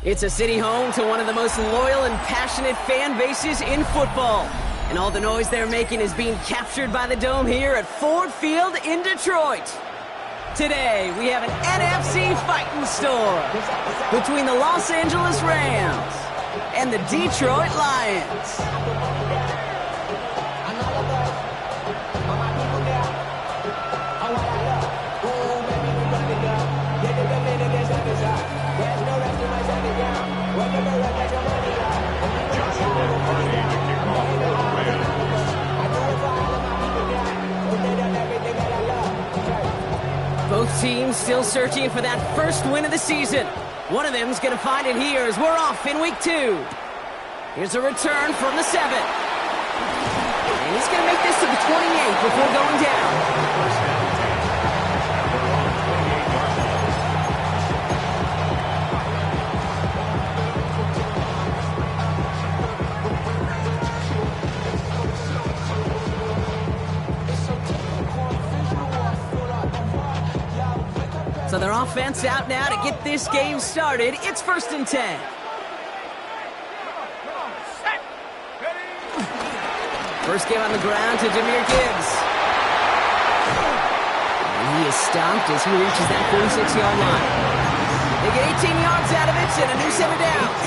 It's a city home to one of the most loyal and passionate fan bases in football. And all the noise they're making is being captured by the Dome here at Ford Field in Detroit. Today, we have an NFC fighting store between the Los Angeles Rams and the Detroit Lions. Both teams still searching for that first win of the season. One of them's going to find it here as we're off in week 2. Here's a return from the 7. And he's going to make this to the 28 before going down. So their offense out now to get this game started. It's 1st and 10. First game on the ground to Jlamar Gibbs. And he is stopped as he reaches that 46-yard line. They get 18 yards out of it and a new set of downs.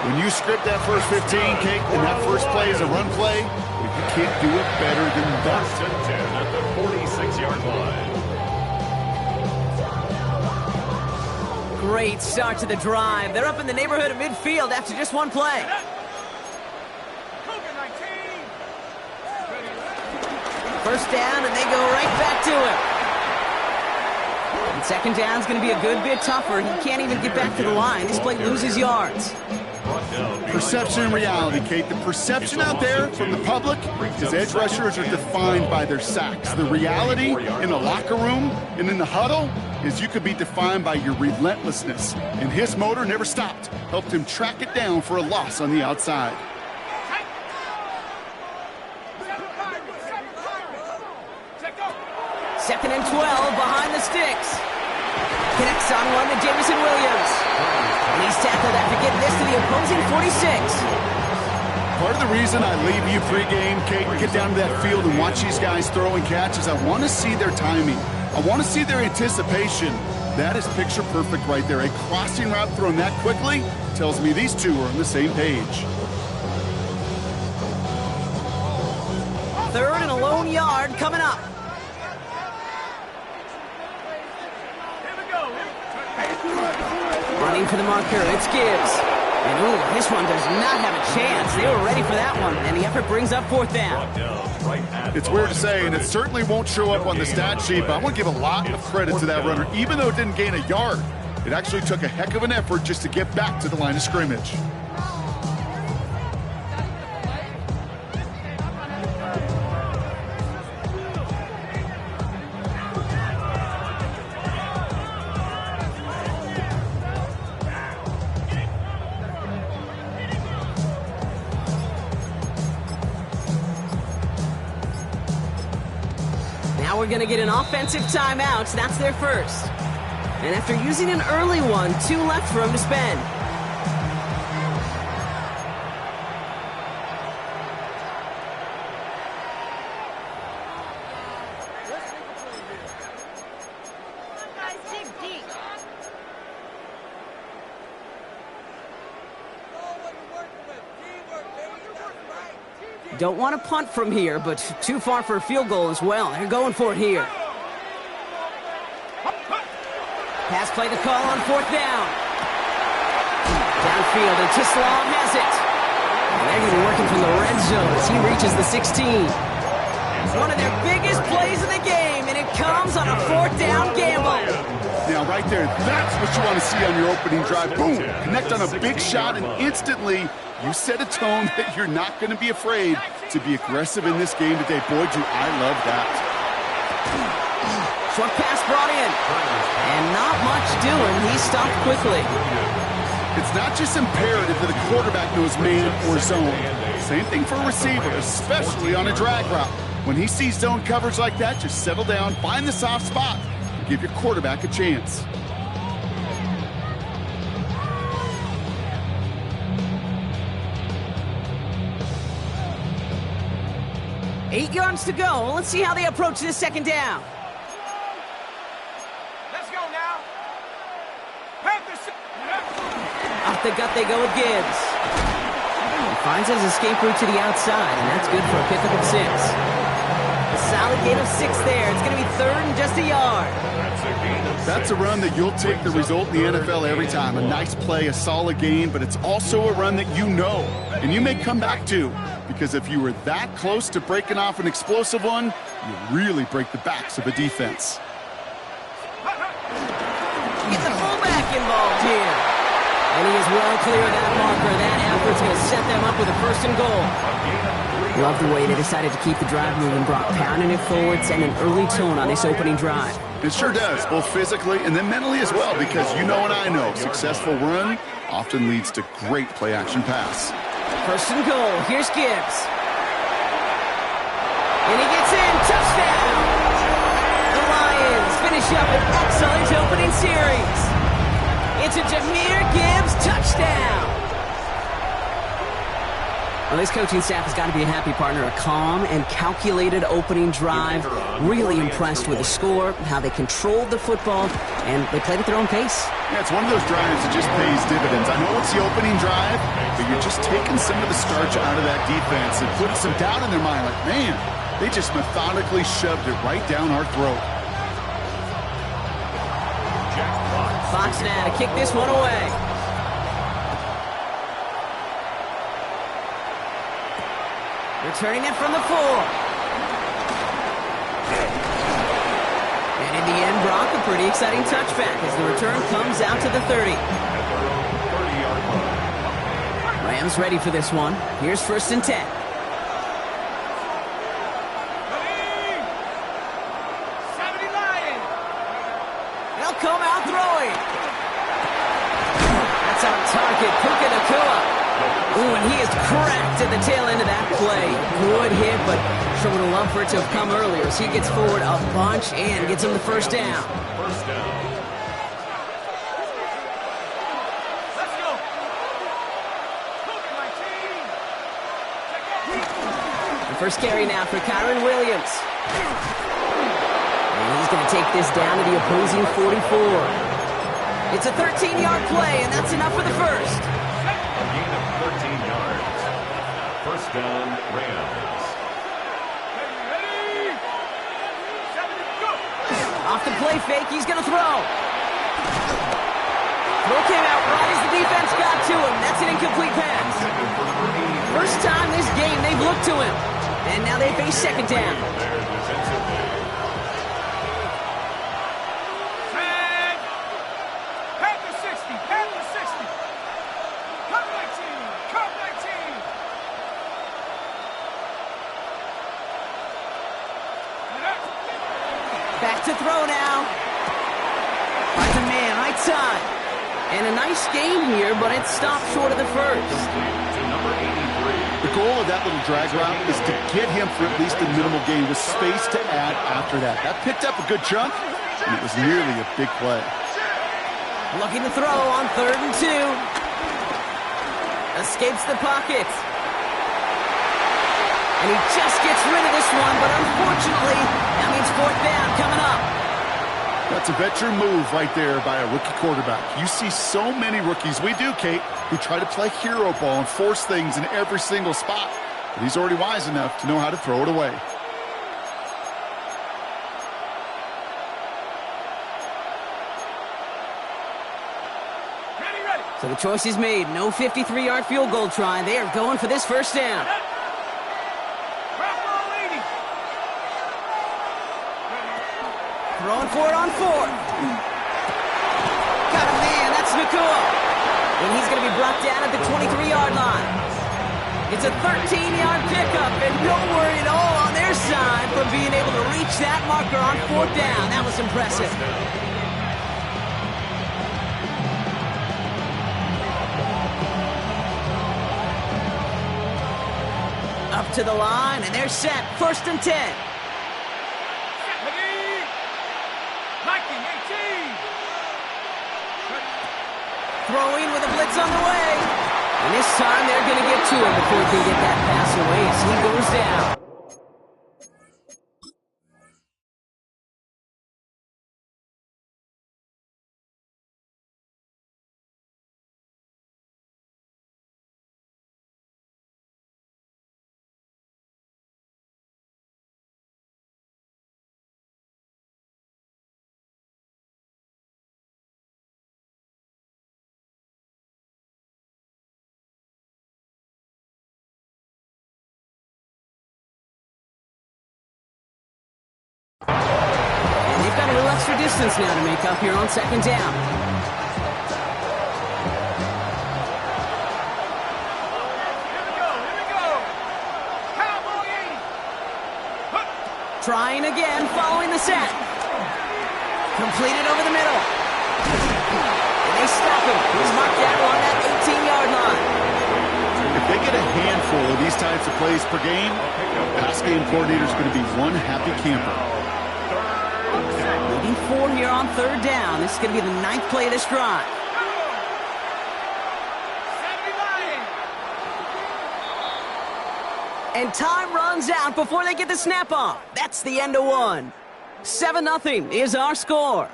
When you script that first 15, Kate, and that first play is a run play, you can't do it better than that. 1st and 10 at the 46-yard line. Great start to the drive. They're up in the neighborhood of midfield after just one play. First down, and they go right back to him. And second down's going to be a good bit tougher. He can't even get back to the line. This play loses yards. Perception and reality, Kate. The perception out there from the public is edge rushers are defined by their sacks. The reality in the locker room and in the huddle is you could be defined by your relentlessness. And his motor never stopped. Helped him track it down for a loss on the outside. Second and 12 behind the sticks. Connects on one to Jamison Williams. And he's tackled after getting this to the opposing 46. Part of the reason I leave you pregame, Kate, get down to that field and watch these guys throw and catch is I want to see their timing. I want to see their anticipation. That is picture perfect right there. A crossing route thrown that quickly tells me these two are on the same page. 3rd and a lone yard coming up. Running for the marker, it's Gibbs. And ooh, this one does not have a chance. They were ready for that one, and the effort brings up 4th down. It's weird to say, and it certainly won't show up on the stat sheet, but I want to give a lot of credit to that runner. Even though it didn't gain a yard, it actually took a heck of an effort just to get back to the line of scrimmage. Now we're going to get an offensive timeout. That's their first. And after using an early one, 2 left for him to spend. Don't want to punt from here, but too far for a field goal as well. They're going for it here. Pass play the call on 4th down. Downfield, and Tislam has it. And they're going to be working from the red zone as he reaches the 16. One of their biggest plays of the game, and it comes on a 4th down gamble. Now, right there, that's what you want to see on your opening drive. Boom! Connect on a big shot, and instantly you set a tone that you're not going to be afraid to be aggressive in this game today. Boy, do I love that. Short pass brought in. And not much doing. He stopped quickly. It's not just imperative that a quarterback knows man or zone. Same thing for a receiver, especially on a drag route. When he sees zone coverage like that, just settle down, find the soft spot, and give your quarterback a chance. 8 yards to go. Let's see how they approach this second down. Let's go now. Off the gut they go with Gibbs. He finds his escape route to the outside, and that's good for a pickup of 6. A solid gain of 6 there. It's going to be 3rd and just a yard. That's a run that you'll take the result in the NFL every time. A nice play, a solid gain, but it's also a run that you know, and you may come back to, because if you were that close to breaking off an explosive one, you really break the backs of a defense. Get the fullback involved here. And he is well clear of that marker. That effort's going to set them up with a 1st and goal. Love the way they decided to keep the drive moving, Brock, pounding it forward, sending an early tone on this opening drive. It sure does, both physically and then mentally as well, because you know and I know, successful run often leads to great play-action pass. 1st and goal. Here's Gibbs. And he gets in. Touchdown! The Lions finish up an excellent opening series. It's a Jlamar Gibbs touchdown. Well, this coaching staff has got to be a happy partner. A calm and calculated opening drive. Really impressed with the score, how they controlled the football, and they played at their own pace. Yeah, it's one of those drives that just pays dividends. I know it's the opening drive, but you're just taking some of the starch out of that defense and putting some doubt in their mind. Like, man, they just methodically shoved it right down our throat. Fox now to kick this one away. Returning it from the 4. And in the end, Brock, a pretty exciting touchback as the return comes out to the 30. Rams ready for this one. Here's 1st and 10. They'll come out throwing. That's on target. Puka Nacua. Ooh, and he is cracked at the tail end of that play. Good hit, but sure would have loved for it to have come earlier as he gets forward a bunch and gets him the 1st down. Let's go. The first carry now for Kyron Williams. And he's going to take this down to the opposing 44. It's a 13-yard play, and that's enough for the 1st. 13 yards. 1st down, Rams. Off the play fake, he's going to throw. Throw came out right as the defense got to him. That's an incomplete pass. First time this game they've looked to him. And now they face 2nd down. Back to throw now. Finds a man, right side. And a nice game here, but it stopped short of the 1st. The goal of that little drag route is to get him for at least a minimal gain with space to add after that. That picked up a good chunk, and it was nearly a big play. Looking to throw on 3rd and 2. Escapes the pocket. And he just gets rid of this one, but unfortunately, that means 4th down coming up. That's a veteran move right there by a rookie quarterback. You see so many rookies, we do, Kate, who try to play hero ball and force things in every single spot. But he's already wise enough to know how to throw it away. Ready. So the choice is made. No 53-yard field goal try. They are going for this 1st down. Throwing for it on 4th. Got a man, that's Nacua. And he's going to be brought down at the 23-yard line. It's a 13-yard pickup, and no worry at all on their side from being able to reach that marker on 4th down. That was impressive. Up to the line, and they're set. 1st and 10. Throwing with a blitz on the way. And this time they're going to get to him before he can get that pass away as he goes down. extra distance now to make up here on second down. Trying again, following the sack. Completed over the middle. And they stop him. He's marked down on that 18-yard line. If they get a handful of these types of plays per game, pass game coordinator is going to be one happy camper. Leading 4 here on third down. This is going to be the 9th play of this drive. And time runs out before they get the snap off. That's the end of one. 7-0 is our score.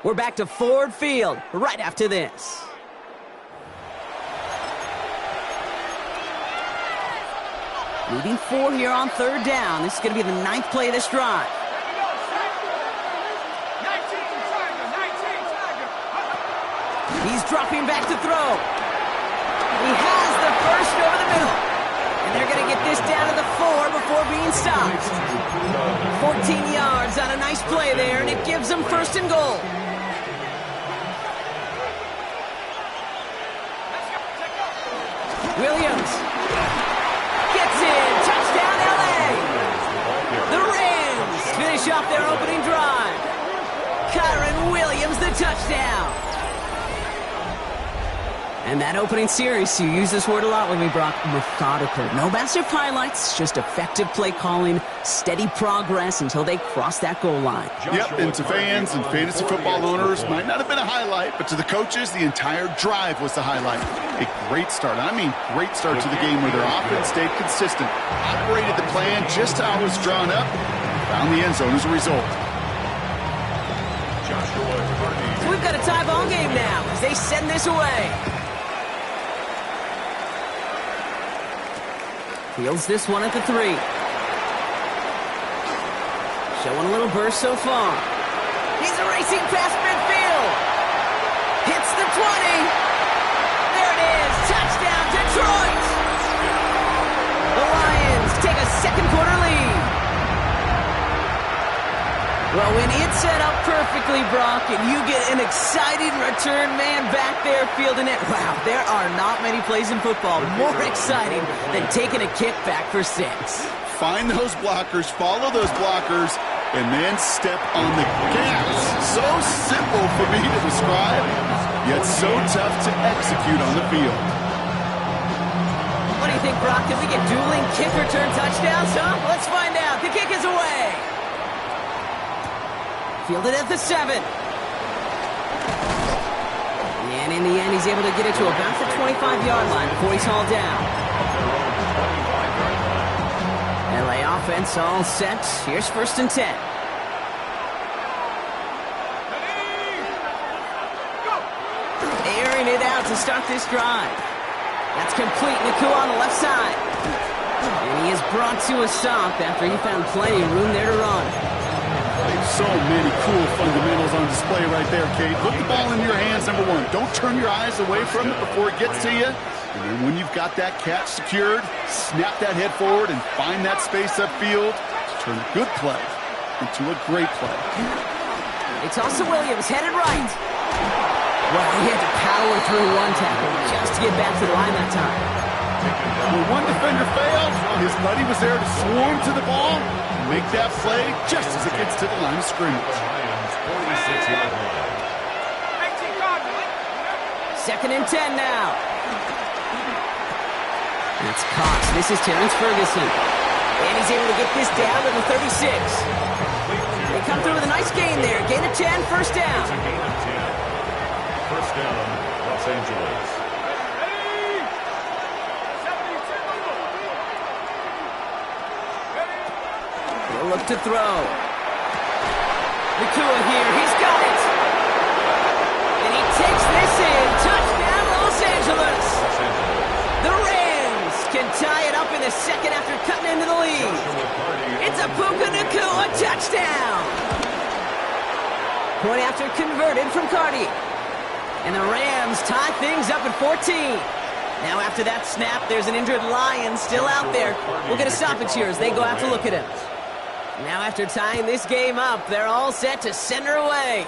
We're back to Ford Field right after this. Leading 4 here on third down. This is going to be the 9th play of this drive. He's dropping back to throw. He has the first over the middle. And they're going to get this down to the 4 before being stopped. 14 yards on a nice play there, and it gives them first and goal. Williams gets in. Touchdown, LA. The Rams finish off their opening drive. Kyron Williams, the touchdown. And that opening series, you use this word a lot with me, Brock, methodical. No massive highlights, just effective play calling, steady progress until they cross that goal line. Yep, and to fans and fantasy football owners, might not have been a highlight, but to the coaches, the entire drive was the highlight. A great start, I mean great start to the game where their offense stayed consistent, operated the plan just how it was drawn up, found the end zone as a result. So we've got a tie ball game now as they send this away. Fields this one at the 3. Showing a little burst so far. He's racing past midfield. Hits the 20. There it is. Touchdown, Detroit. The Lions take a second quarter lead. Well, when it's set up perfectly, Brock, and you get an exciting return man back there fielding it, wow, there are not many plays in football more exciting than taking a kick back for 6. Find those blockers, follow those blockers, and then step on the gas. So simple for me to describe, yet so tough to execute on the field. What do you think, Brock? Can we get dueling kick return touchdowns, huh? Let's find out. The kick is away. Fielded at the 7. And in the end, he's able to get it to about the 25-yard line before he's hauled down. LA offense all set. Here's first and 10. Airing it out to start this drive. That's complete. Nakua on the left side. And he is brought to a stop after he found plenty of room there to run. So many cool fundamentals on display right there, Kate. Put the ball in your hands, number 1. Don't turn your eyes away from it before it gets to you. And then when you've got that catch secured, snap that head forward and find that space upfield to turn a good play into a great play. It's also Williams, headed right. Well, he had to power through one tackle just to get back to the line that time. When one defender failed, his buddy was there to swarm to the ball and make that play just as it gets to the line of scrimmage. Second and 10 now. That's Cox. This is Terrence Ferguson. And he's able to get this down to the 36. They come through with a nice gain there. Gain of 10, first down. First down, Los Angeles. He'll look to throw. Nakua here. He's got it. And he takes this in. Touchdown, Los Angeles. The Rams can tie it up in the second after cutting into the lead. It's a Puka Nakua touchdown. Point after converted from Cardi. And the Rams tie things up at 14. Now after that snap, there's an injured Lion still out there. We'll get a stoppage here as they go out to look at him. Now after tying this game up, they're all set to send her away.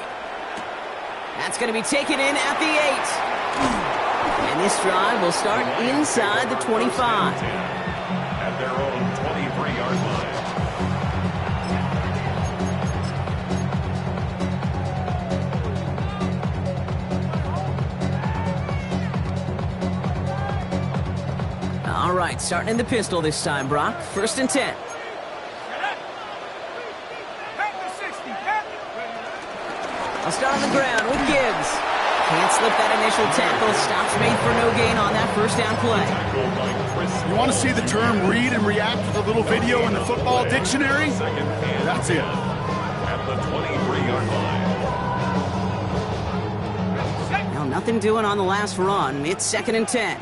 That's going to be taken in at the 8. And this drive will start inside the 25. At their own 23-yard line. All right, starting in the pistol this time, Brock. 1st and 10. I'll start on the ground with Gibbs. Can't slip that initial tackle. Stops made for no gain on that 1st down play. You want to see the term read and react with a little video in the football dictionary? That's it. At the 23-yard line. Now, nothing doing on the last run. It's 2nd and 10.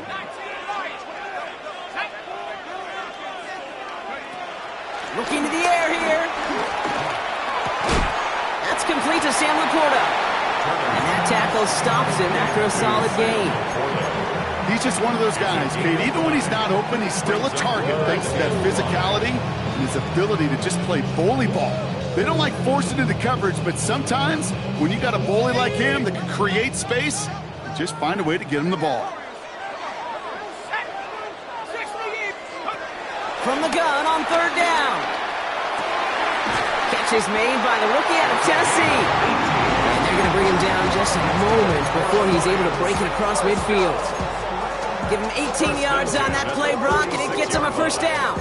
Looking to the air here. That's complete to Sam Laporta. And that tackle stops him after a solid gain. He's just one of those guys, Kate. Even when he's not open, he's still a target thanks to that physicality and his ability to just play bully ball. They don't like forcing into coverage, but sometimes when you got a bully like him that can create space, just find a way to get him the ball. From the gun on 3rd down. Catch is made by the rookie out of Tennessee. And they're going to bring him down just a moment before he's able to break it across midfield. Give him 18 yards on that play, Brock, and it gets him a 1st down.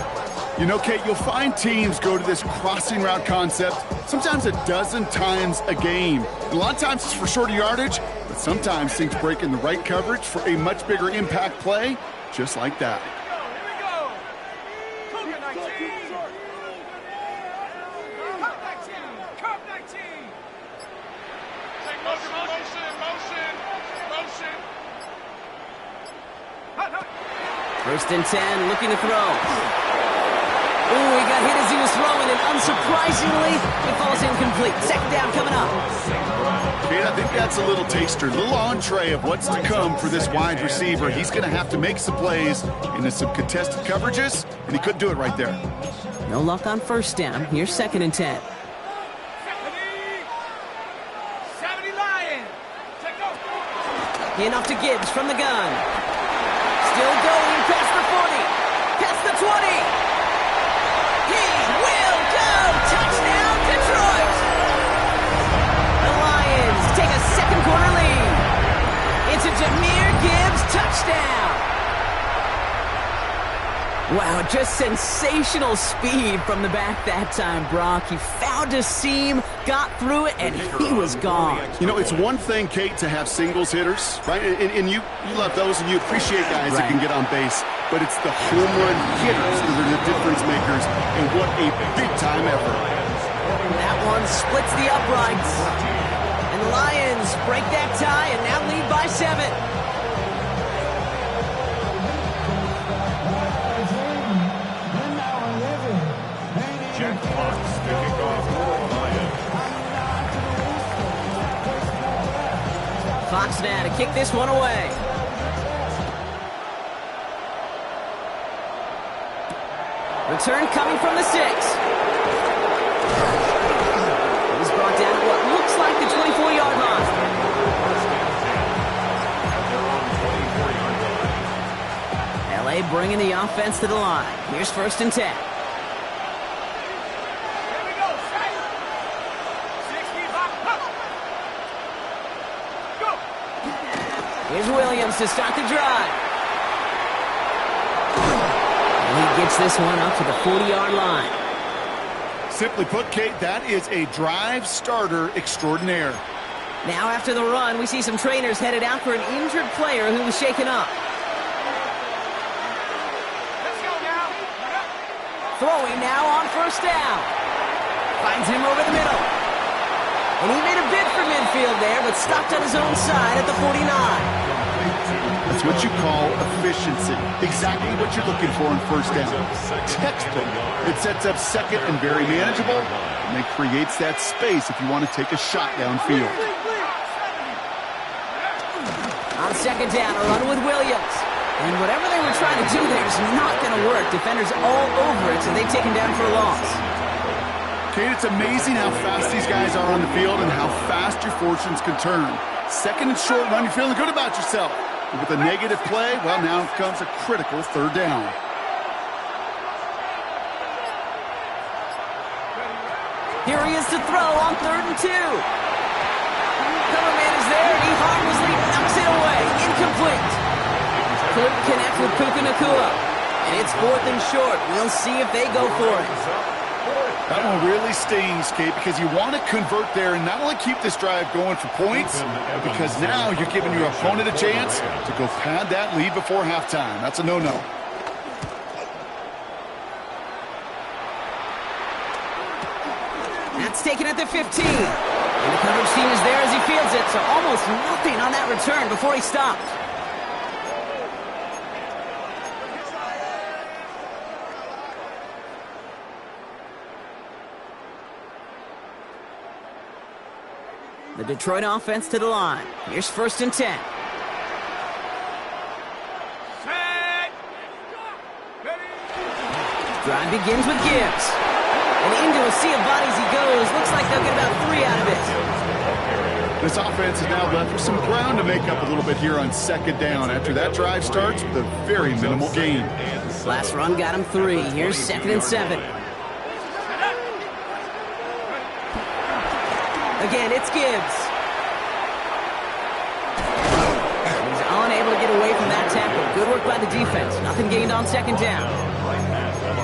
You know, Kate, you'll find teams go to this crossing route concept sometimes a dozen times a game. And a lot of times it's for shorter yardage, but sometimes things break in the right coverage for a much bigger impact play, just like that. First and 10, looking to throw. Ooh, he got hit as he was throwing, and unsurprisingly, it falls incomplete. 2nd down coming up. Kate, I think that's a little taster, a little entree of what's to come for this wide receiver. He's going to have to make some plays into some contested coverages, and he couldn't do it right there. No luck on 1st down. Here's 2nd and 10. Enough to Gibbs from the gun. Still going past the 40, past the 20. He will go! Touchdown, Detroit! The Lions take a 2nd quarter lead. It's a Jlamar Gibbs touchdown. Wow, just sensational speed from the back that time, Brock. He found a seam, got through it, and he was gone. You know, it's one thing, Kate, to have singles hitters, right? And you love those, and you appreciate guys that can get on base. But it's the home run hitters that are the difference makers, and what a big-time effort. That one splits the uprights. And the Lions break that tie and now lead by 7. Jack Fox kicking off for the Lions. Fox now to kick this one away. Return coming from the 6. He's brought down at what looks like the 24-yard line. LA bringing the offense to the line. Here's 1st and 10. Here's Williams to start the drive. And he gets this one up to the 40-yard line. Simply put, Kate, that is a drive starter extraordinaire. Now after the run, we see some trainers headed out for an injured player who was shaken up. Throwing now on 1st down. Finds him over the middle. And he made a bid for midfield there, but stopped on his own side at the 49. That's what you call efficiency. Exactly what you're looking for in 1st down. Textbook. It sets up 2nd and very manageable, and it creates that space if you want to take a shot downfield. On 2nd down, a run with Williams. And whatever they were trying to do there is not going to work. Defenders all over it, so they take him down for a loss. Kate, it's amazing how fast these guys are on the field and how fast your fortunes can turn. Second and short run, you're feeling good about yourself. But with a negative play, well, now comes a critical third down. Here he is to throw on 3rd and 2. Cover man is there, and he harmlessly knocks it away. Incomplete. Couldn't connect with Puka Nacua. And it's 4th and short. We'll see if they go for it. That one really stings, Kate, because you want to convert there and not only keep this drive going for points, but because now you're giving your opponent a chance to go pad that lead before halftime. That's a no-no. That's taken at the 15. And the coverage team is there as he fields it, so almost nothing on that return before he stopped. The Detroit offense to the line. Here's 1st and 10. Drive begins with Gibbs. And into a sea of bodies he goes. Looks like they'll get about 3 out of it. This offense is now left with some ground to make up a little bit here on 2nd down after that drive starts with a very minimal gain. Last run got him 3. Here's 2nd and 7. Again, it's Gibbs. He's unable to get away from that tackle. Good work by the defense. Nothing gained on 2nd down.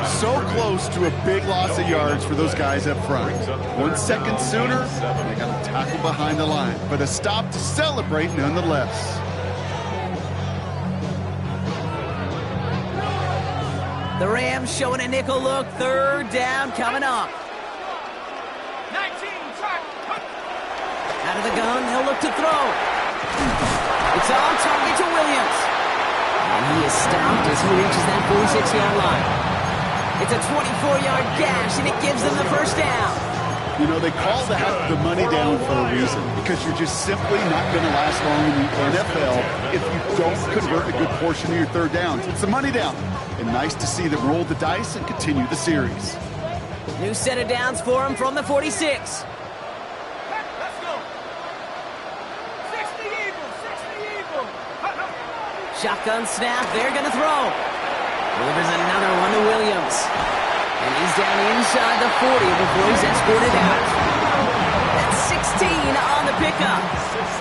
So close to a big loss of yards for those guys up front. 1 second sooner, they got a tackle behind the line. But a stop to celebrate nonetheless. The Rams showing a nickel look. 3rd down coming up. Out of the gun, they'll look to throw. It's on target to Williams. And he is stopped as he reaches that 46-yard line. It's a 24-yard gash, and it gives them the 1st down. You know, they call that the money down for a reason, because you're just simply not going to last long in the NFL if you don't convert a good portion of your 3rd downs. It's the money down. And nice to see them roll the dice and continue the series. New set of downs for him from the 46. Shotgun snap, they're going to throw. Delivers another one to Williams. And he's down inside the 40 before he's escorted out. That's 16 on the pickup.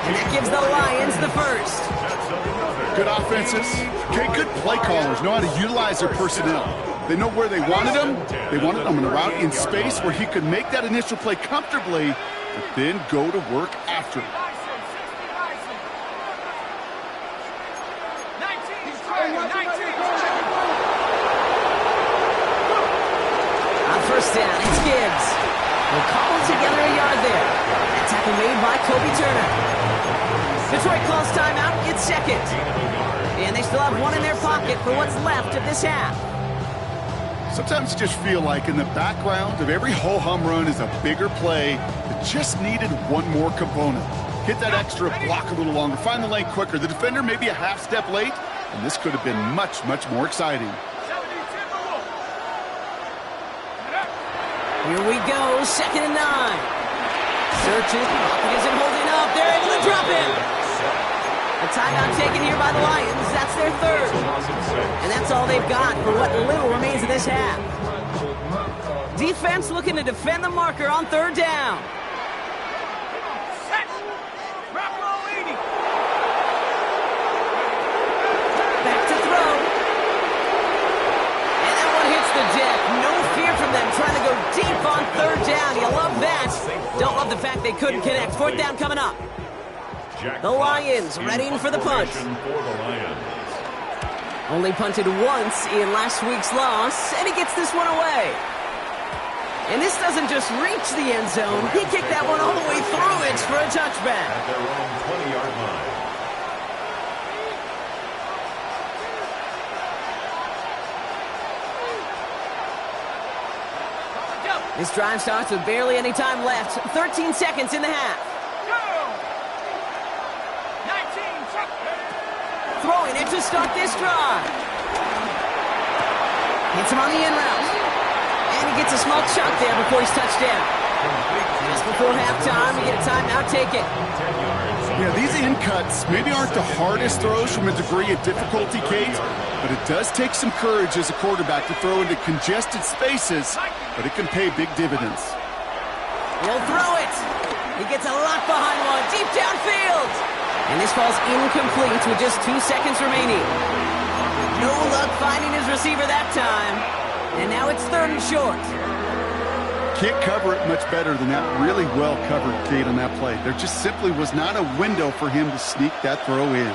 And that gives the Lions the 1st. Good offenses. Okay, good play callers know how to utilize their personnel. They know where they wanted him. They wanted him in a route in space where he could make that initial play comfortably, but then go to work after it. On 1st down, it's Gibbs. We'll cobble together a yard there. That tackle made by Kobe Turner. Detroit calls timeout. It's 2nd. And they still have 1 in their pocket for what's left of this half. Sometimes you just feel like in the background of every ho-hum run is a bigger play that just needed 1 more component. Hit that extra block a little longer, find the lane quicker. The defender may be a half step late, and this could have been much, much more exciting. Here we go, 2nd and 9. Searches, pocket isn't holding up. They're able to drop him. A timeout taken here by the Lions. That's their 3rd. And that's all they've got for what little remains of this half. Defense looking to defend the marker on 3rd down. Back to throw. And that one hits the deck. No fear from them trying to go deep on 3rd down. You love that. Don't love the fact they couldn't connect. 4th down coming up. The Lions readying for the punt. Only punted once in last week's loss, and he gets this one away. And this doesn't just reach the end zone. He kicked that one all the way through it for a touchback. At their own 20-yard line. This drive starts with barely any time left. 13 seconds in the half. Throwing it to start this drive. Hits him on the in route. And he gets a small chunk there before he's touched down. Just before halftime, we get a timeout taken. Yeah, these in cuts maybe aren't the hardest throws from a degree of difficulty, Kate, but it does take some courage as a quarterback to throw into congested spaces, but it can pay big dividends. He'll throw it. He gets a lot behind one, deep downfield. And this falls incomplete with just 2 seconds remaining. No luck finding his receiver that time. And now it's 3rd and short. Can't cover it much better than that really well covered, Kate, on that play. There just simply was not a window for him to sneak that throw in.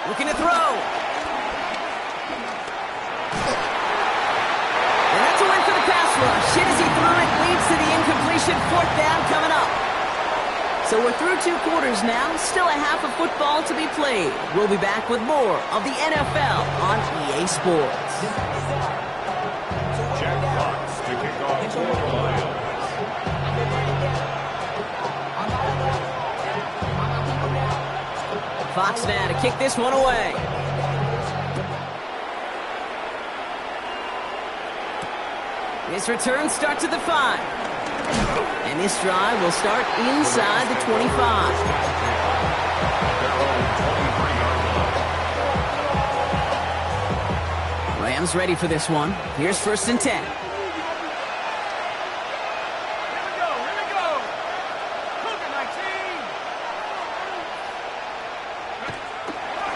Looking to throw. And that's a win for the pass rush. Hit as he threw it, leads to the incompletion. 4th down coming up. So we're through 2 quarters now. Still a half of football to be played. We'll be back with more of the NFL on EA Sports. Jack Fox to kick off for the Lions. Fox now to kick this one away. This return starts at the 5. And this drive will start inside the 25. Rams ready for this one. Here's 1st and 10.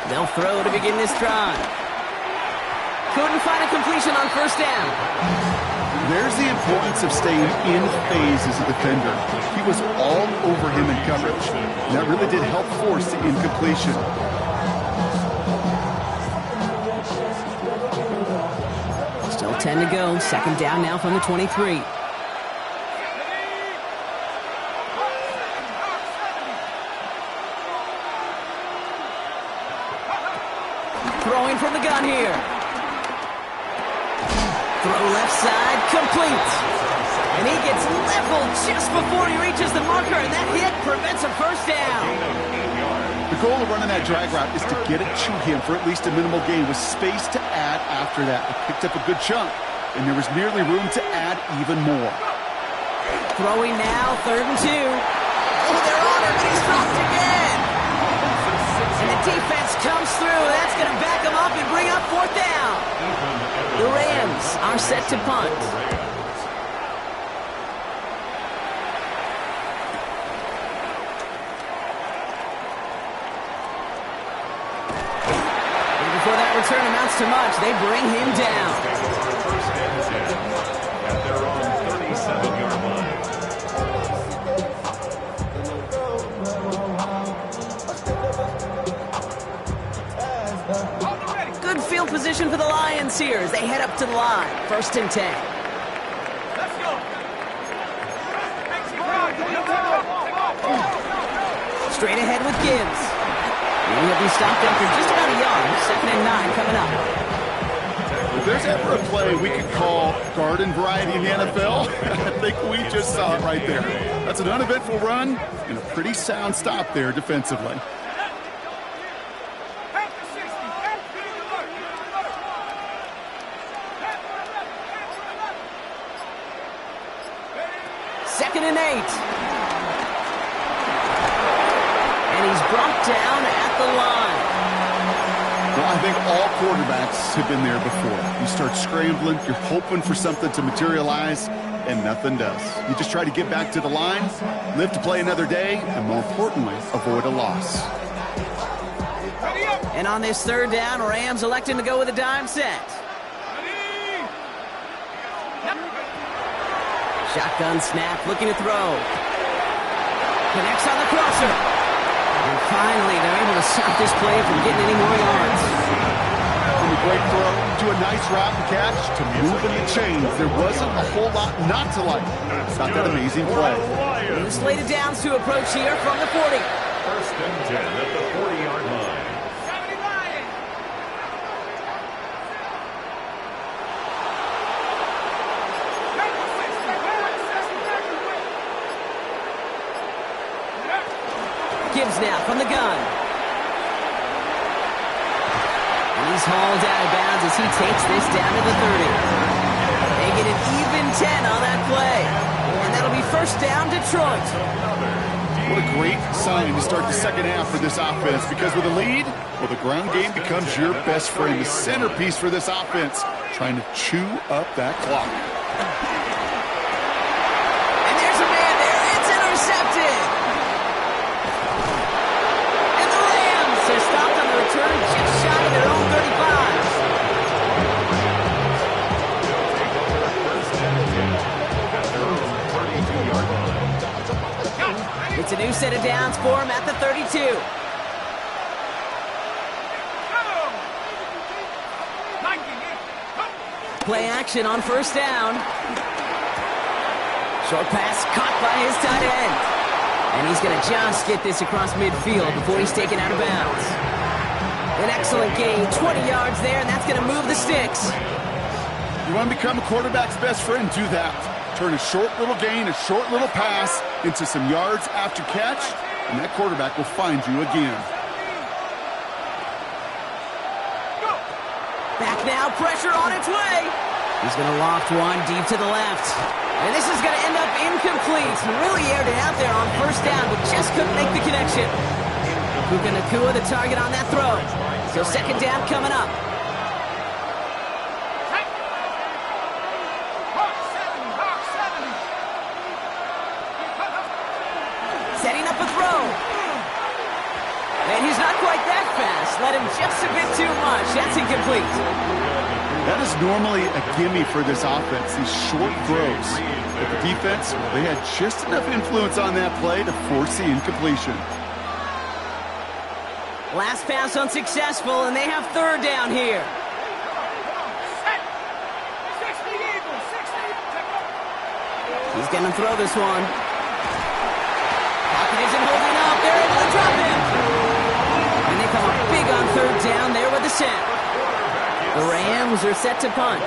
They'll throw to begin this drive. Couldn't find a completion on 1st down. There's the importance of staying in phase as a defender. He was all over him in coverage. And that really did help force the incompletion. Still 10 to go. 2nd down now from the 23. Throwing from the gun here. Throw left side, complete. And he gets leveled just before he reaches the marker, and that hit prevents a 1st down. The goal of running that drag route is to get it to him for at least a minimal gain with space to add after that. He picked up a good chunk, and there was nearly room to add even more. Throwing now, 3rd and 2. Oh, they're on him, and he's dropped again. And the defense comes through. That's going to back him up and bring up 4th down. The Rams are set to punt. And before that return amounts to much, they bring him down. 1st and 10 at their own 37-yard line. Good field position for the Lions here as they head up to the line. 1st and 10. Straight ahead with Gibbs. And he'll be stopped after just about a yard. 2nd and 9 coming up. If there's ever a play we could call garden variety in the NFL, I think we just saw it right there. That's an uneventful run and a pretty sound stop there defensively. And 8. And he's brought down at the line. Well, I think all quarterbacks have been there before. You start scrambling, you're hoping for something to materialize, and nothing does. You just try to get back to the line, live to play another day, and more importantly, avoid a loss. And on this 3rd down, Rams electing to go with a dime set. Shotgun snap, looking to throw. Connects on the crosser. And finally, they're able to stop this play from getting any more yards. From a great throw to a nice route and catch to moving the chains. There wasn't a whole lot not to like about that amazing play. And the slated downs to approach here from the 40. 1st and 10 at the 40-yard line. Gibbs now from the gun. And He's hauled out of bounds as he takes this down to the 30. They get an even 10 on that play. And that'll be first down, Detroit. What a great sign to start the second half for this offense, because with a lead, well, the ground game becomes your best friend, the centerpiece for this offense, trying to chew up that clock. And there's a man there. It's intercepted. And the Rams are stopped on the return just shy of their own 35. It's a new set of downs for him at the 32. Play action on first down. Short pass caught by his tight end. And he's going to just get this across midfield before he's taken out of bounds. An excellent gain, 20 yards there, and that's going to move the sticks. You want to become a quarterback's best friend, do that. Turn a short little gain, a short little pass into some yards after catch, and that quarterback will find you again. Back now, pressure on its way. He's going to loft one deep to the left. And this is going to end up incomplete. He really aired it out there on first down, but just couldn't make the connection. Puka Nacua the target on that throw. So second down coming up. Setting up a throw. And he's not quite that fast. Let him just a bit too much. That's incomplete. That is normally a gimme for this offense, these short throws. But the defense, they had just enough influence on that play to force the incompletion. Last pass unsuccessful, and they have third down here. He's going to throw this one. Pocket isn't holding up. They're able to drop him. And they come up big on third down there with the sack. The Rams are set to punt.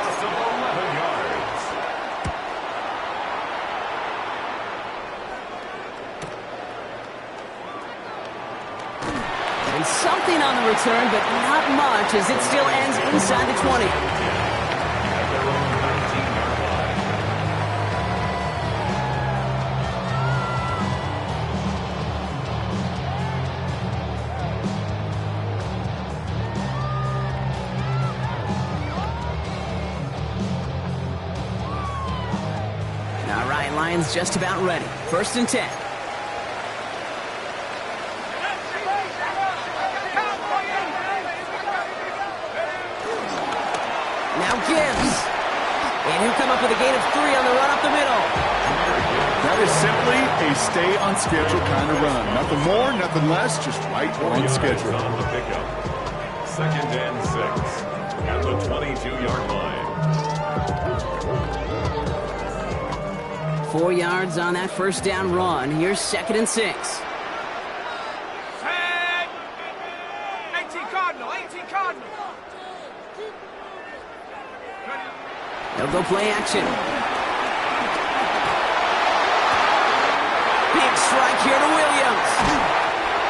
And something on the return, but not much, as it still ends inside the 20. Lions just about ready. First and 10. Now Gibbs. And he'll come up with a gain of 3 on the run up the middle. That is simply a stay on schedule kind of run. Nothing more, nothing less, just right on schedule. On the pickup. Second and 6 at the 22-yard line. 4 yards on that first down run. Here's second and 6. 18 Cardinal, 18 Cardinal. They'll go play action. Big strike here to Williams.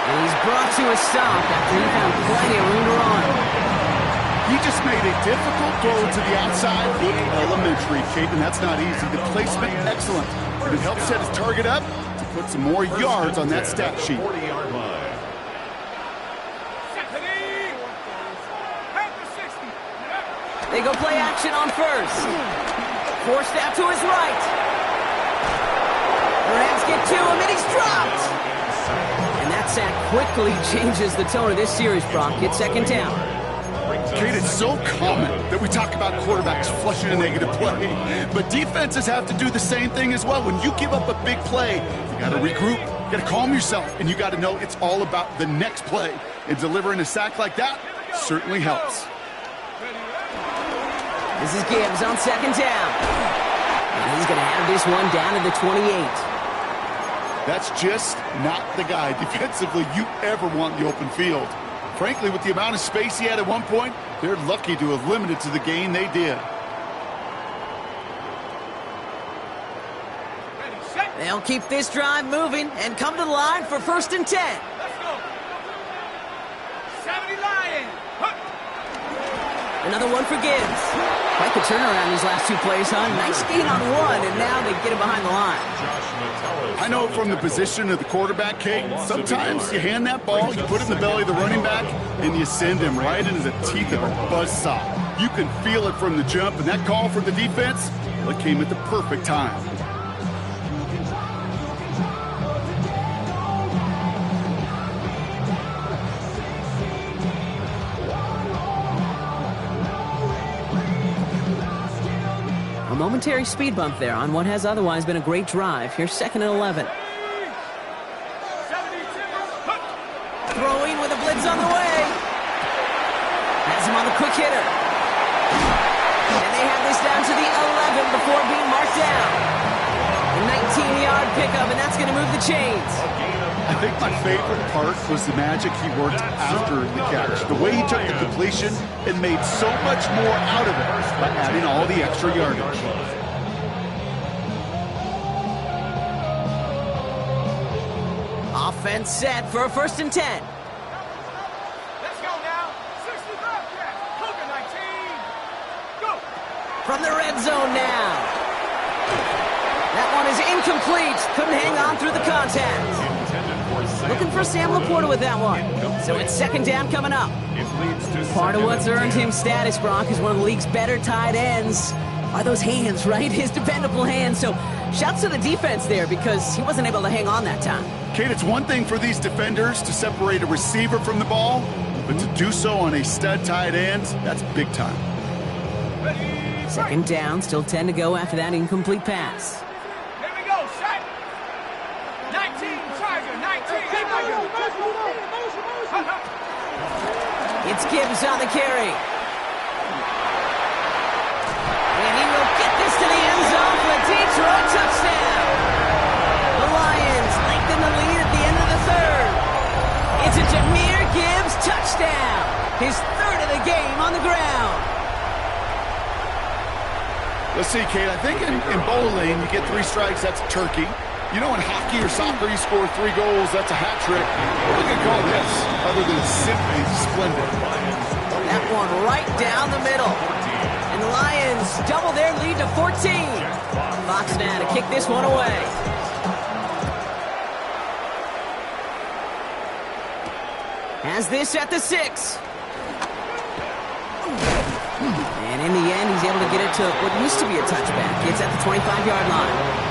And he's brought to a stop after he found plenty of room to run. He just made a difficult throw to the outside. Look elementary, Caden. That's not easy. The placement, excellent. And it helps set his target up to put some more yards on that stat sheet. 40-yard line. They go play action on first. Forced out to his right. The Rams get to him, and he's dropped. And that sack quickly changes the tone of this series, Brock. It's second down. Kate, it's so common that we talk about quarterbacks flushing a negative play, but defenses have to do the same thing as well. When you give up a big play, you got to regroup, you got to calm yourself, and you got to know it's all about the next play. And delivering a sack like that certainly helps. This is Gibbs on second down. And he's going to have this one down to the 28. That's just not the guy defensively you ever want in the open field. Frankly, with the amount of space he had at one point, they're lucky to have limited to the gain they did. They'll keep this drive moving and come to the line for first and 10. Let's go. 70 Lions. Another one for Gibbs. Quite the turnaround these last two plays, huh? Nice gain on one, and now they get it behind the line. I know from the position of the quarterback, Kate, sometimes you hand that ball, you put it in the belly of the running back, and you send him right into the teeth of a buzzsaw. You can feel it from the jump, and that call from the defense, well, it came at the perfect time. A momentary speed bump there on what has otherwise been a great drive. Here's 2nd and 11. Throwing with a blitz on the way. Has him on the quick hitter. And they have this down to the 11 before being marked down. A 19-yard pickup, and that's going to move the chains. I think my favorite part was the magic he worked after the catch. The way he took the completion and made so much more out of it by adding all the extra yardage. Offense set for a 1st and 10. Let's go now. 65 catch. Cougar 19. Go. From the red zone now. That one is incomplete. Couldn't hang on through the contact. Looking for Sam Laporta with that one. So it's 2nd down coming up. Part of what's earned him status, Brock, is one of the league's better tight ends. Are those hands, right? His dependable hands. So shouts to the defense there because he wasn't able to hang on that time. Kate, it's one thing for these defenders to separate a receiver from the ball, but to do so on a stud tight end, that's big time. 2nd down, still 10 to go after that incomplete pass. Here we go. Shot. 19. Charger. 19. It's Gibbs on the carry. And he will get this to the end zone for a Detroit touchdown. The Lions lengthen the lead at the end of the 3rd. It's a Jlamar Gibbs touchdown. His 3rd of the game on the ground. Let's see, Kate, I think in bowling, you get 3 strikes, that's a turkey. You know, in hockey or soccer, you score 3 goals, that's a hat trick. What do you call this, other than simply splendid? That one right down the middle. And the Lions double their lead to 14. Fox now to kick this one away. Has this at the 6. And in the end, he's able to get it to what used to be a touchback. It's at the 25-yard line.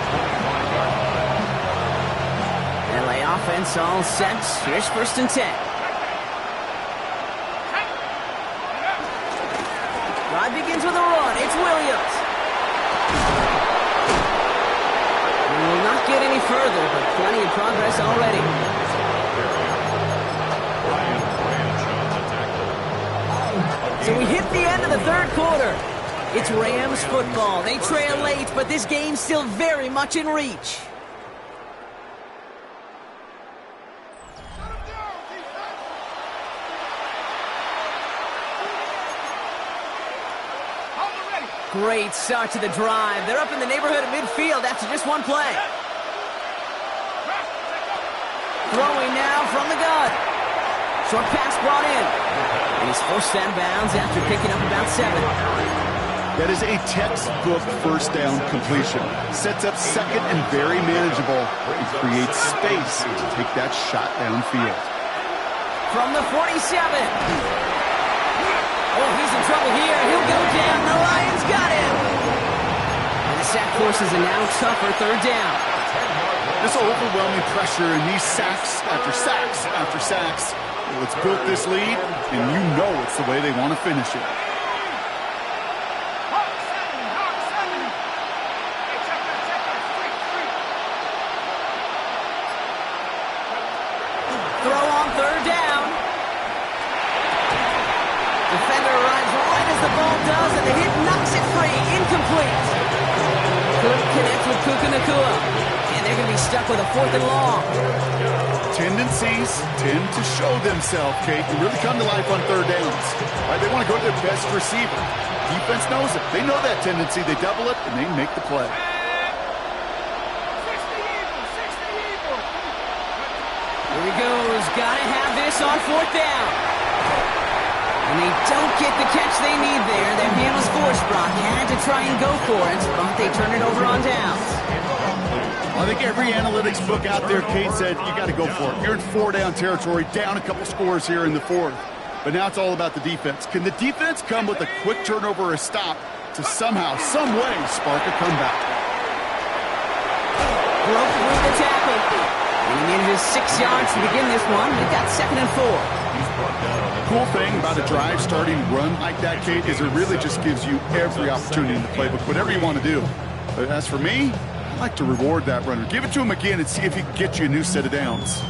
LA offense all set. Here's 1st and 10. Drive begins with a run. It's Williams. We will not get any further, but plenty of progress already. So we hit the end of the 3rd quarter. It's Rams football. They trail late, but this game's still very much in reach. Great start to the drive. They're up in the neighborhood of midfield after just one play. Throwing now from the gun. Short pass brought in. And he's forced out of bounds after picking up about 7. That is a textbook 1st down completion. Sets up 2nd and very manageable. It creates space to take that shot downfield. From the 47. Oh, he's in trouble here. He'll go down. The Lions got him. And the sack forces a now tougher 3rd down. This overwhelming pressure and these sacks after sacks after sacks. Well, it's built this lead, and you know it's the way they want to finish it. Throw on 3rd down. Defender arrives right as the ball does, and the hit knocks it free. Incomplete. Couldn't connect with Puka Nacua. And they're going to be stuck with a 4th and long. Tendencies tend to show themselves, Kate, and really come to life on 3rd downs. Right? They want to go to their best receiver. Defense knows it. They know that tendency. They double it, and they make the play. Here he goes. Got to have this on 4th down. And And they don't get the catch they need there. Their hand was forced, Brock. Had to try and go for it, but they turn it over on downs. I think every analytics book out there, Kate, said you got to go for it. You're in 4-down territory, down a couple scores here in the fourth. But now it's all about the defense. Can the defense come with a quick turnover or a stop to somehow, some way, spark a comeback? Broke through the tackle. And he manages 6 yards to begin this one. They've got 2nd and 4. Cool thing about a drive starting run like that, Kate, is it really just gives you every opportunity in the playbook, whatever you want to do. But as for me, I like to reward that runner. Give it to him again and see if he can get you a new set of downs.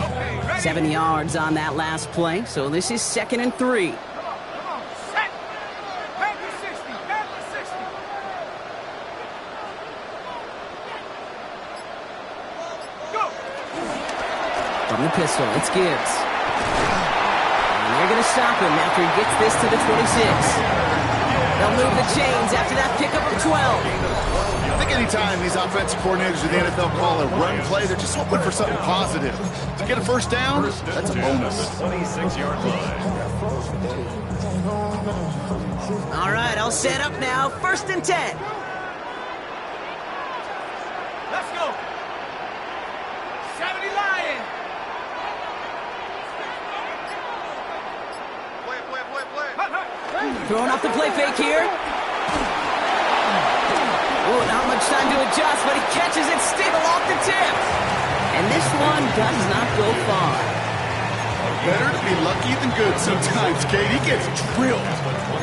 Okay, 7 yards on that last play, so this is 2nd and 3. From the pistol, it's Gibbs. And they're going to stop him after he gets this to the 26. They'll move the chains after that pickup of 12. I think anytime these offensive coordinators in the NFL call a run play, they're just hoping for something positive. To get a first down, that's a bonus. 26-yard line. All right, I'll set up now. 1st and 10. Let's go. 70 Lions. Throwing off the play fake here. Oh, not much time to adjust, but he catches it still off the tip. And this one does not go far. Better to be lucky than good sometimes, Kate. He gets drilled.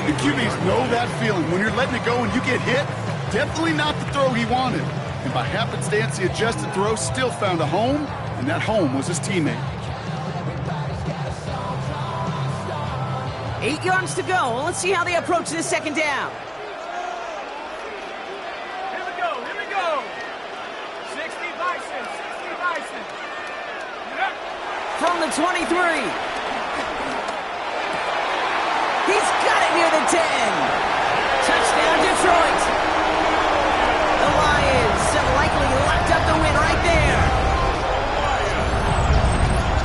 The QBs know that feeling. When you're letting it go and you get hit, definitely not the throw he wanted. And by happenstance, the adjusted throw still found a home, and that home was his teammate. 8 yards to go. Well, let's see how they approach this 2nd down. Here we go. 60 Bison. From the 23. He's got it near the 10. Touchdown, Detroit. The Lions have likely locked up the win right there.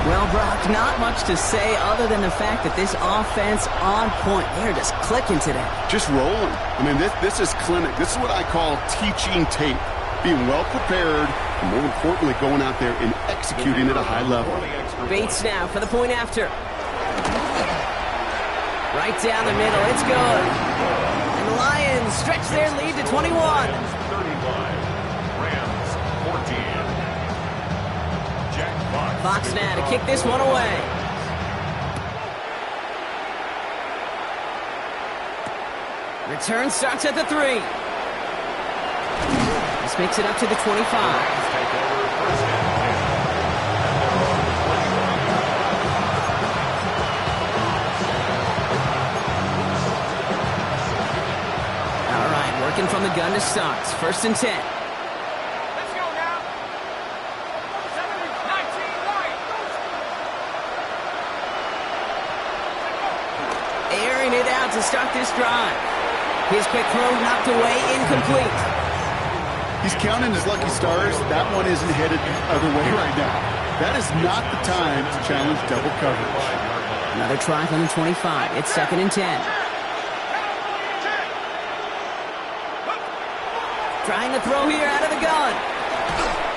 Well, Brock, not much to say other than the fact that this offense on point. They're just clicking today. Just rolling. I mean, this is clinic. This is what I call teaching tape. Being well prepared, and more importantly, going out there and executing at a high level. Bates now for the point after. Right down the middle. It's good. And the Lions stretch their lead to 21. 35. Rams 14. Fox now to kick this one away. Return starts at the 3. This makes it up to the 25. All right, working from the gun to start. 1st and 10. It out to start this drive. His quick throw knocked away, incomplete. He's counting his lucky stars. That one isn't headed the other way right now. That is not the time to challenge double coverage. Another try from the 25. It's 2nd and 10. Trying to throw here out of the gun.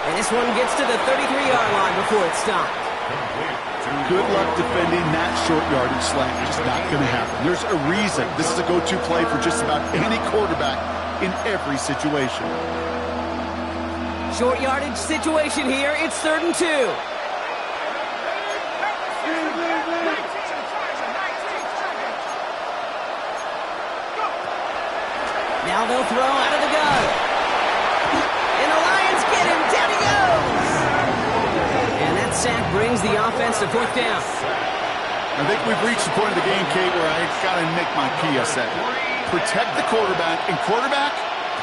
And this one gets to the 33-yard line before it stopped. Good luck defending that short yardage slant. Just not going to happen. There's a reason. This is a go-to play for just about any quarterback in every situation. Short yardage situation here. It's 3rd and 2. Now they'll throw out of the gun. And the Lions get him. Down he goes. And that sack brings the offense to 4th down. I think we've reached the point of the game, Kate, where I got to make my PSA. Protect the quarterback, and quarterback,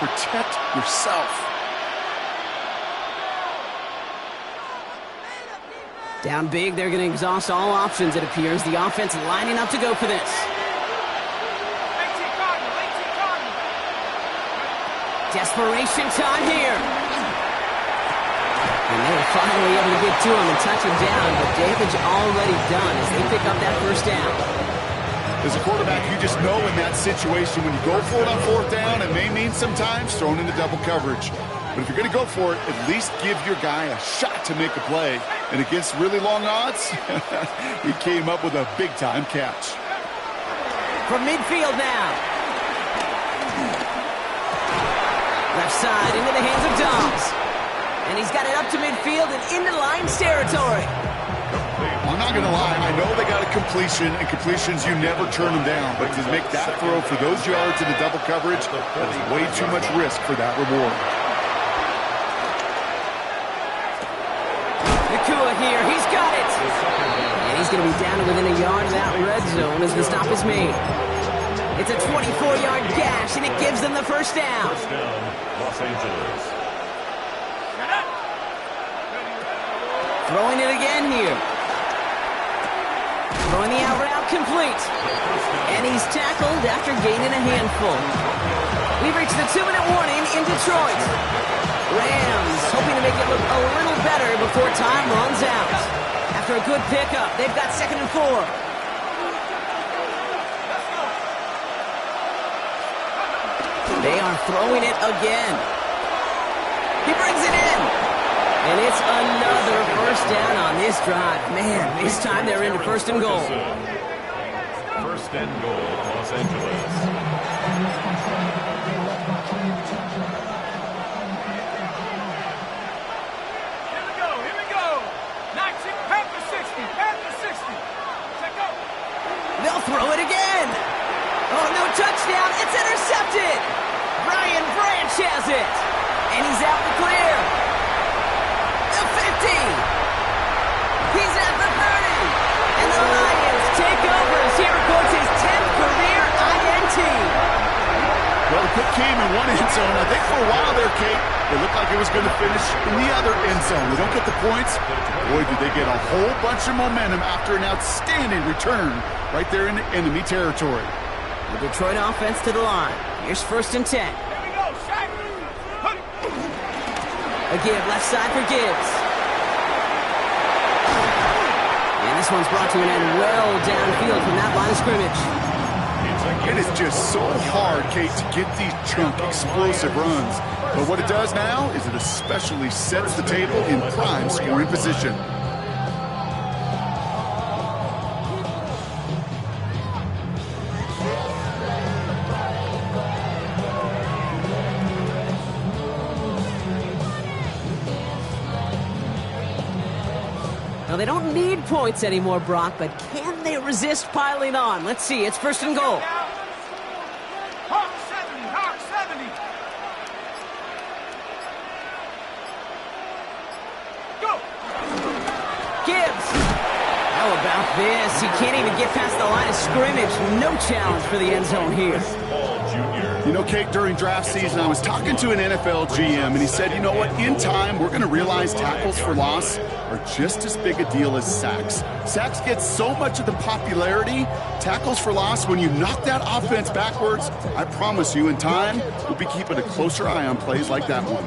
protect yourself. Down big, they're going to exhaust all options, it appears. The offense lining up to go for this. Desperation time here. And they'll Finally able to get to him and touch him down, but damage already done as they pick up that first down. As a quarterback, you just know in that situation when you go for it on fourth down, it may mean sometimes throwing into double coverage. But if you're going to go for it, at least give your guy a shot to make a play. And against really long odds, he came up with a big-time catch. From midfield now. Left side into the hands of Dobbs. And he's got it up to midfield and into Lions territory. I'm not going to lie, I know they got a completion, and completions, you never turn them down. But to make that throw for those yards in the double coverage, that is way too much risk for that reward. Here, he's got it. And he's going to be down to within a yard of that red zone as the stop is made. It's a 24-yard gash, and it gives them the first down. First down, Los Angeles. Throwing it again here. Throwing the out route complete. And he's tackled after gaining a handful. We've reached the 2-minute warning in Detroit. Rams hoping to make it look a little better before time runs out. After a good pickup, they've got 2nd and 4. They are throwing it again. He brings it in. And it's another first down on this drive. Man, this time they're into 1st and goal. First and goal, Los Angeles. They'll throw it again. Oh, no touchdown. It's intercepted. Brian Branch has it. And he's out the clear. The 50. He's at the 30. And the Lions take over as he records his 10th career INT. Well, the pick came in one end zone. I think for a while there, Kate, it looked like it was going to finish in the other end zone. They don't get the points. Boy, did they get a whole bunch of momentum after an outstanding return right there in enemy territory. The Detroit offense to the line. Here's 1st and 10. A give left side for Gibbs. And this one's brought to an end well downfield from that line of scrimmage. It is just so hard, Kate, to get these chunk, explosive runs. But what it does now is it especially sets the table in prime scoring position. Now, they don't need points anymore, Brock, but can they resist piling on? Let's see. It's 1st and goal. Hawk 70, Hawk 70. Go. Gibbs. How about this? He can't even get past the line of scrimmage. No challenge for the end zone here. You know, Kate, during draft season, I was talking to an NFL GM, and he said, you know what, in time, we're going to realize tackles for loss are just as big a deal as sacks. Sacks get so much of the popularity. Tackles for loss, when you knock that offense backwards, I promise you, in time, we'll be keeping a closer eye on plays like that one.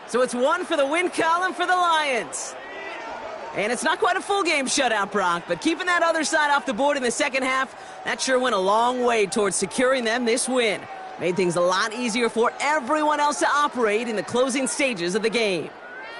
So it's 1 for the win column for the Lions. And it's not quite a full game shutout, Brock, but keeping that other side off the board in the second half, that sure went a long way towards securing them this win. Made things a lot easier for everyone else to operate in the closing stages of the game.